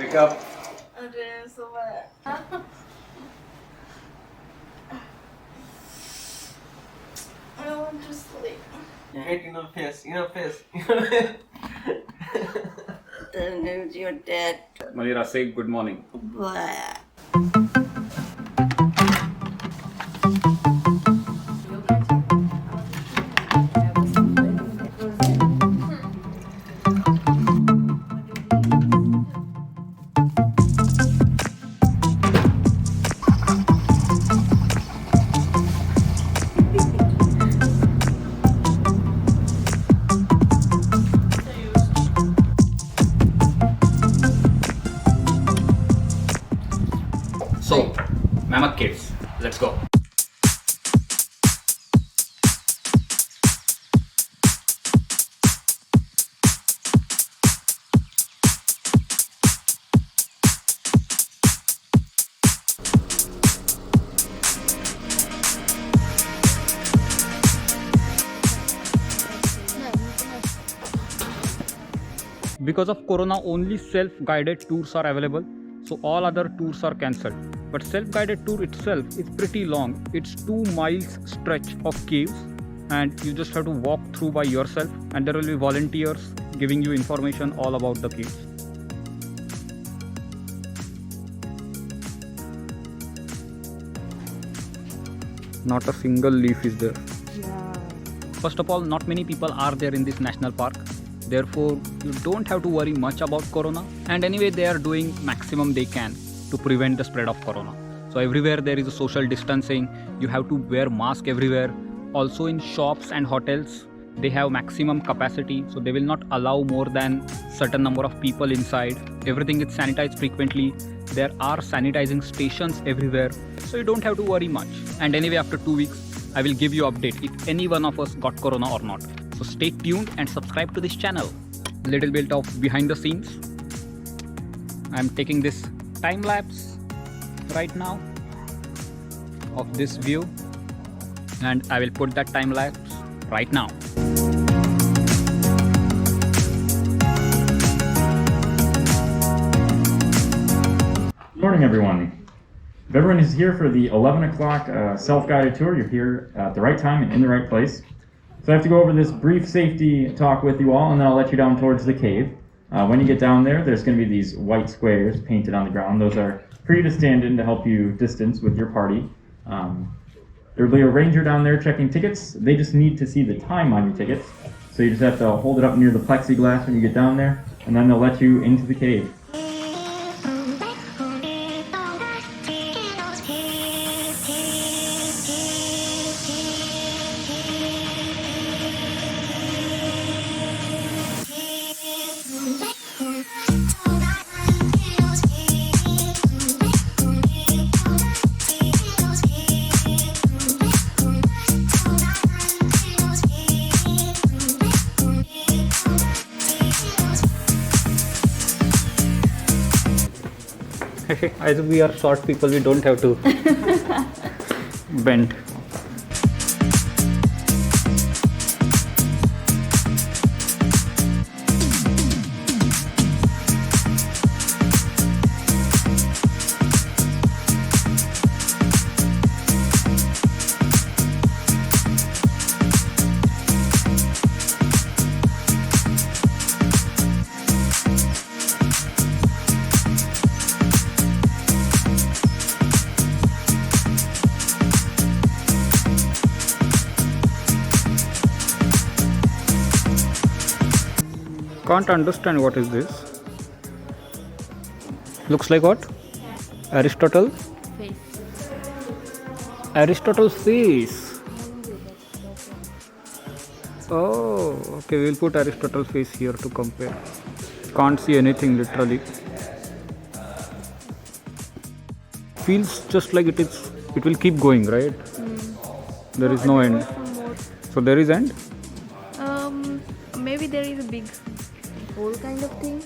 Wake up. I want to sleep. You hate enough piss. Then you're dead. Manira, say good morning. Blah. So, Mammoth Caves. Let's go. Because of Corona, only self-guided tours are available. So all other tours are cancelled. But self-guided tour itself is pretty long. It's 2 miles stretch of caves and you just have to walk through by yourself, and there will be volunteers giving you information all about the caves. Not a single leaf is there. Yeah. First of all, not many people are there in this national park. Therefore, you don't have to worry much about Corona. And anyway, they are doing maximum they can to prevent the spread of Corona. So everywhere there is a social distancing. You have to wear mask everywhere. Also in shops and hotels, they have maximum capacity. So they will not allow more than certain number of people inside. Everything is sanitized frequently. There are sanitizing stations everywhere. So you don't have to worry much. And anyway, after 2 weeks, I will give you update if any one of us got Corona or not. So stay tuned and subscribe to this channel. Little bit of behind the scenes. I'm taking this time lapse right now of this view, and I will put that time lapse right now. Good morning, everyone. If everyone is here for the 11 o'clock self-guided tour, you're here at the right time and in the right place. So I have to go over this brief safety talk with you all, and then I'll let you down towards the cave. When you get down there, there's going to be these white squares painted on the ground. Those are for you to stand in to help you distance with your party. There will be a ranger down there checking tickets. They just need to see the time on your tickets. So you just have to hold it up near the plexiglass when you get down there, and then they'll let you into the cave. As we are short people, we don't have to bend. Can't understand what is this. Looks like what? Aristotle? Face. Aristotle's face. Oh, okay, we'll put Aristotle's face here to compare. Can't see anything literally. Feels just like it is. It will keep going, right? There is no end. So there is end? Maybe there is a big hole kind of thing.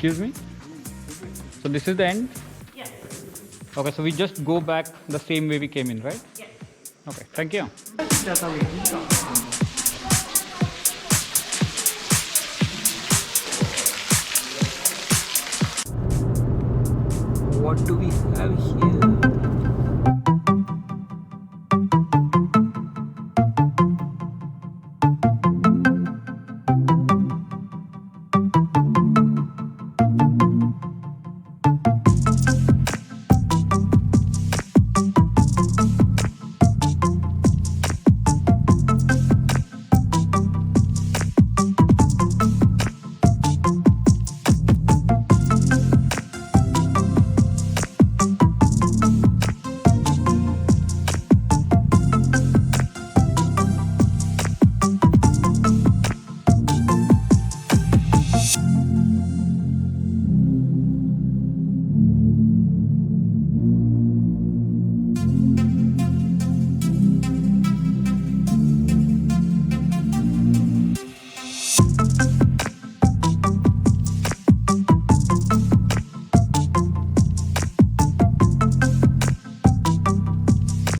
Excuse me? So this is the end? Yes. Okay, so we just go back the same way we came in, right? Yes. Okay, thank you. What do we have here?